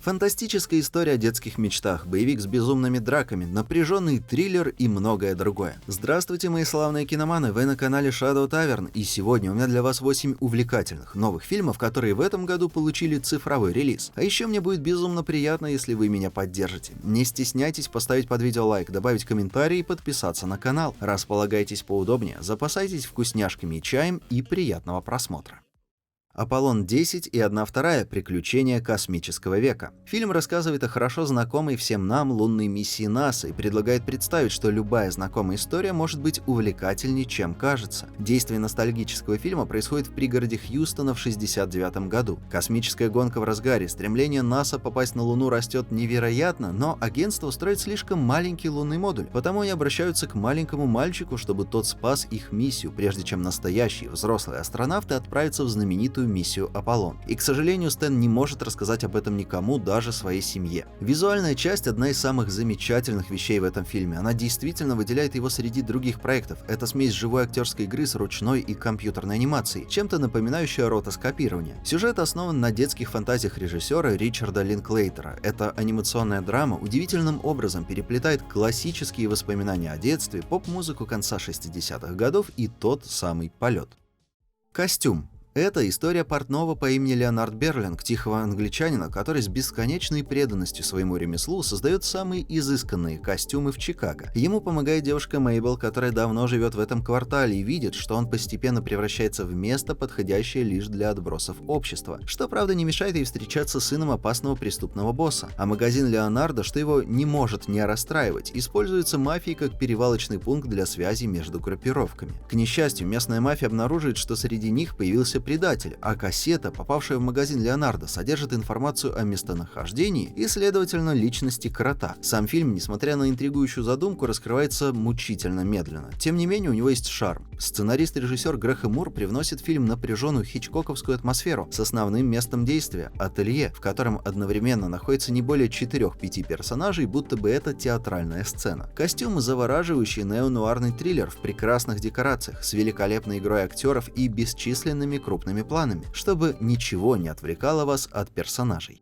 Фантастическая история о детских мечтах, боевик с безумными драками, напряженный триллер и многое другое. Здравствуйте, мои славные киноманы, вы на канале Shadow Tavern, и сегодня у меня для вас 8 увлекательных новых фильмов, которые в этом году получили цифровой релиз. А еще мне будет безумно приятно, если вы меня поддержите. Не стесняйтесь поставить под видео лайк, добавить комментарий и подписаться на канал. Располагайтесь поудобнее, запасайтесь вкусняшками и чаем и приятного просмотра. Аполлон-10 и 1/2 «Приключения космического века». Фильм рассказывает о хорошо знакомой всем нам лунной миссии НАСА и предлагает представить, что любая знакомая история может быть увлекательнее, чем кажется. Действие ностальгического фильма происходит в пригороде Хьюстона в 1969 году. Космическая гонка в разгаре, стремление НАСА попасть на Луну растет невероятно, но агентство строит слишком маленький лунный модуль, потому они обращаются к маленькому мальчику, чтобы тот спас их миссию, прежде чем настоящие взрослые астронавты отправятся в знаменитую миссию Аполлон. И, к сожалению, Стэн не может рассказать об этом никому, даже своей семье. Визуальная часть – одна из самых замечательных вещей в этом фильме. Она действительно выделяет его среди других проектов. Это смесь живой актерской игры с ручной и компьютерной анимацией, чем-то напоминающая ротоскопирование. Сюжет основан на детских фантазиях режиссера Ричарда Линклейтера. Эта анимационная драма удивительным образом переплетает классические воспоминания о детстве, поп-музыку конца 60-х годов и тот самый полет. Костюм. Это история портного по имени Леонард Берлинг, тихого англичанина, который с бесконечной преданностью своему ремеслу создает самые изысканные костюмы в Чикаго. Ему помогает девушка Мейбл, которая давно живет в этом квартале и видит, что он постепенно превращается в место, подходящее лишь для отбросов общества, что, правда, не мешает ей встречаться с сыном опасного преступного босса. А магазин Леонардо, что его не может не расстраивать, используется мафией как перевалочный пункт для связи между группировками. К несчастью, местная мафия обнаруживает, что среди них появился предатель, а кассета, попавшая в магазин Леонардо, содержит информацию о местонахождении и, следовательно, личности крота. Сам фильм, несмотря на интригующую задумку, раскрывается мучительно медленно. Тем не менее, у него есть шарм. Сценарист и режиссер Грэхэм Мур привносит в фильм напряженную хичкоковскую атмосферу с основным местом действия – ателье, в котором одновременно находится не более 4-5 персонажей, будто бы это театральная сцена. Костюмы – завораживающий неонуарный триллер в прекрасных декорациях, с великолепной игрой актеров и бесчисленными крупными планами, чтобы ничего не отвлекало вас от персонажей.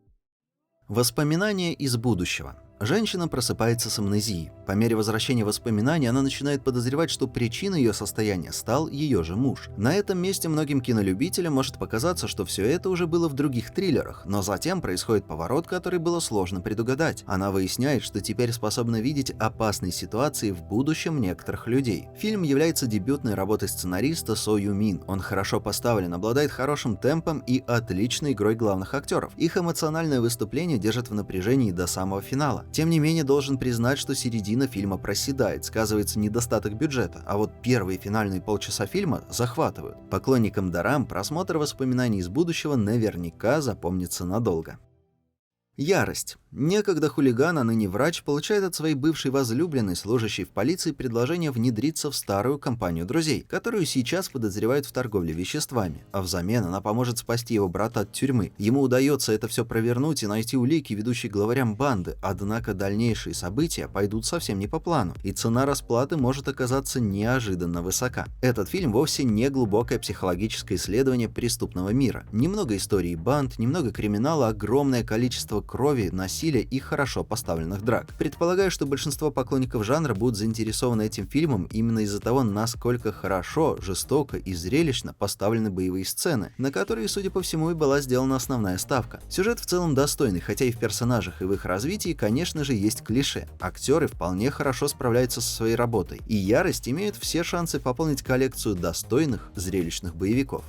Воспоминания из будущего. Женщина просыпается с амнезией. По мере возвращения воспоминаний она начинает подозревать, что причиной ее состояния стал ее же муж. На этом месте многим кинолюбителям может показаться, что все это уже было в других триллерах, но затем происходит поворот, который было сложно предугадать. Она выясняет, что теперь способна видеть опасные ситуации в будущем некоторых людей. Фильм является дебютной работой сценариста Со Ю Мин. Он хорошо поставлен, обладает хорошим темпом и отличной игрой главных актеров. Их эмоциональное выступление держит в напряжении до самого финала. Тем не менее, должен признать, что середина фильма проседает, сказывается недостаток бюджета, а вот первые финальные полчаса фильма захватывают. Поклонникам дорам просмотр воспоминаний из будущего наверняка запомнится надолго. Ярость. Некогда хулиган, а ныне врач, получает от своей бывшей возлюбленной, служащей в полиции, предложение внедриться в старую компанию друзей, которую сейчас подозревают в торговле веществами, а взамен она поможет спасти его брата от тюрьмы. Ему удается это все провернуть и найти улики, ведущие к главарям банды, однако дальнейшие события пойдут совсем не по плану, и цена расплаты может оказаться неожиданно высока. Этот фильм вовсе не глубокое психологическое исследование преступного мира. Немного истории банд, немного криминала, огромное количество крови, насилия и хорошо поставленных драк. Предполагаю, что большинство поклонников жанра будут заинтересованы этим фильмом именно из-за того, насколько хорошо, жестоко и зрелищно поставлены боевые сцены, на которые, судя по всему, и была сделана основная ставка. Сюжет в целом достойный, хотя и в персонажах, и в их развитии, конечно же, есть клише. Актеры вполне хорошо справляются со своей работой, и «Ярость» имеет все шансы пополнить коллекцию достойных, зрелищных боевиков.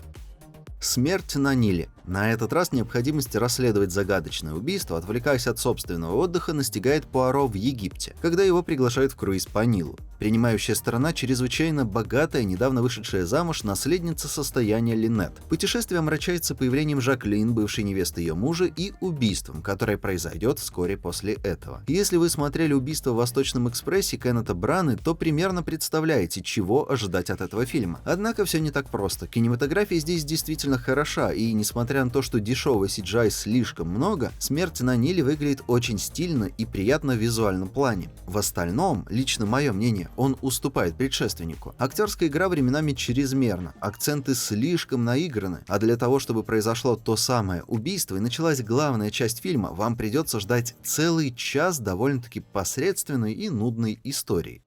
Смерть на Ниле. На этот раз необходимость расследовать загадочное убийство, отвлекаясь от собственного отдыха, настигает Пуаро в Египте, когда его приглашают в круиз по Нилу. Принимающая сторона чрезвычайно богатая, недавно вышедшая замуж наследница состояния Линет. Путешествие омрачается появлением Жаклин, бывшей невесты ее мужа, и убийством, которое произойдет вскоре после этого. Если вы смотрели «Убийство в Восточном экспрессе» Кеннета Браны, то примерно представляете, чего ожидать от этого фильма. Однако все не так просто. Кинематография здесь действительно хороша, и несмотря несмотря на то, что дешевого CGI слишком много, «Смерть на Ниле» выглядит очень стильно и приятно в визуальном плане. В остальном, лично мое мнение, он уступает предшественнику. Актерская игра временами чрезмерна, акценты слишком наиграны, а для того, чтобы произошло то самое убийство и началась главная часть фильма, вам придется ждать целый час довольно-таки посредственной и нудной истории.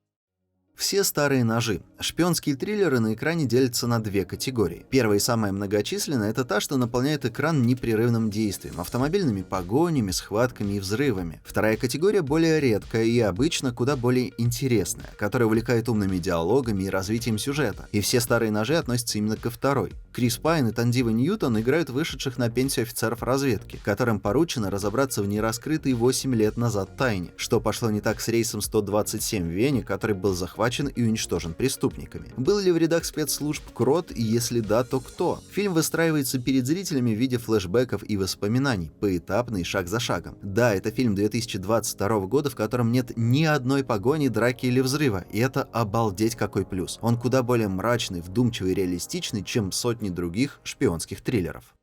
Все старые ножи. Шпионские триллеры на экране делятся на две категории. Первая и самая многочисленная — это та, что наполняет экран непрерывным действием, автомобильными погонями, схватками и взрывами. Вторая категория более редкая и обычно куда более интересная, которая увлекает умными диалогами и развитием сюжета. И все старые ножи относятся именно ко второй. Крис Пайн и Тандива Ньютон играют вышедших на пенсию офицеров разведки, которым поручено разобраться в нераскрытой 8 лет назад тайне, что пошло не так с рейсом 127 в Вене, который был захвачен и уничтожен преступниками. Был ли в рядах спецслужб Крот, и если да, то кто? Фильм выстраивается перед зрителями в виде флешбеков и воспоминаний, поэтапно и шаг за шагом. Да, это фильм 2022 года, в котором нет ни одной погони, драки или взрыва, и это обалдеть какой плюс. Он куда более мрачный, вдумчивый и реалистичный, чем сотни других шпионских триллеров.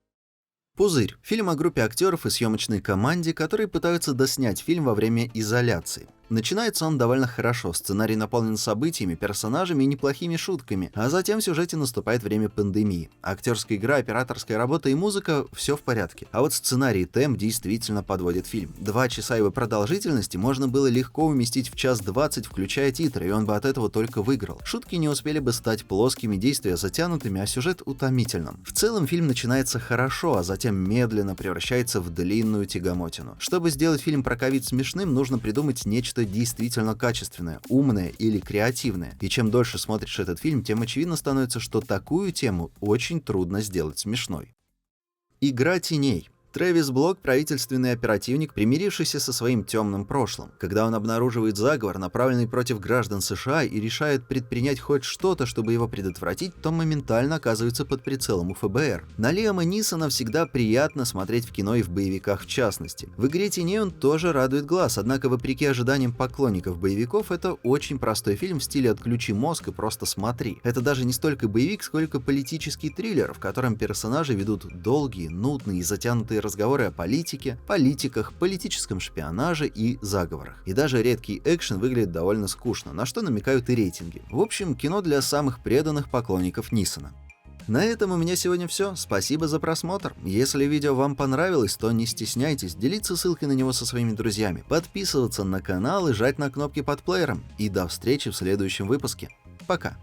«Пузырь» — фильм о группе актеров и съемочной команде, которые пытаются доснять фильм во время изоляции. Начинается он довольно хорошо, сценарий наполнен событиями, персонажами и неплохими шутками, а затем в сюжете наступает время пандемии. Актерская игра, операторская работа и музыка — все в порядке. А вот сценарий и темп действительно подводит фильм. 2 часа его продолжительности можно было легко уместить в 1:20, включая титры, и он бы от этого только выиграл. Шутки не успели бы стать плоскими, действия затянутыми, а сюжет утомительным. В целом фильм начинается хорошо, а затем медленно превращается в длинную тягомотину. Чтобы сделать фильм про ковид смешным, нужно придумать нечто действительно качественное, умное или креативное. И чем дольше смотришь этот фильм, тем очевидно становится, что такую тему очень трудно сделать смешной. «Игра теней». Трэвис Блок — правительственный оперативник, примирившийся со своим темным прошлым. Когда он обнаруживает заговор, направленный против граждан США, и решает предпринять хоть что-то, чтобы его предотвратить, то моментально оказывается под прицелом у ФБР. На Лиама Нисона всегда приятно смотреть в кино и в боевиках в частности. В «Игре теней» он тоже радует глаз, однако, вопреки ожиданиям поклонников боевиков, это очень простой фильм в стиле «отключи мозг и просто смотри». Это даже не столько боевик, сколько политический триллер, в котором персонажи ведут долгие, нудные и затянутые разговоры о политике, политиках, политическом шпионаже и заговорах. И даже редкий экшен выглядит довольно скучно, на что намекают и рейтинги. В общем, кино для самых преданных поклонников Нисона. На этом у меня сегодня все. Спасибо за просмотр. Если видео вам понравилось, то не стесняйтесь делиться ссылкой на него со своими друзьями, подписываться на канал и жать на кнопки под плеером. И до встречи в следующем выпуске. Пока.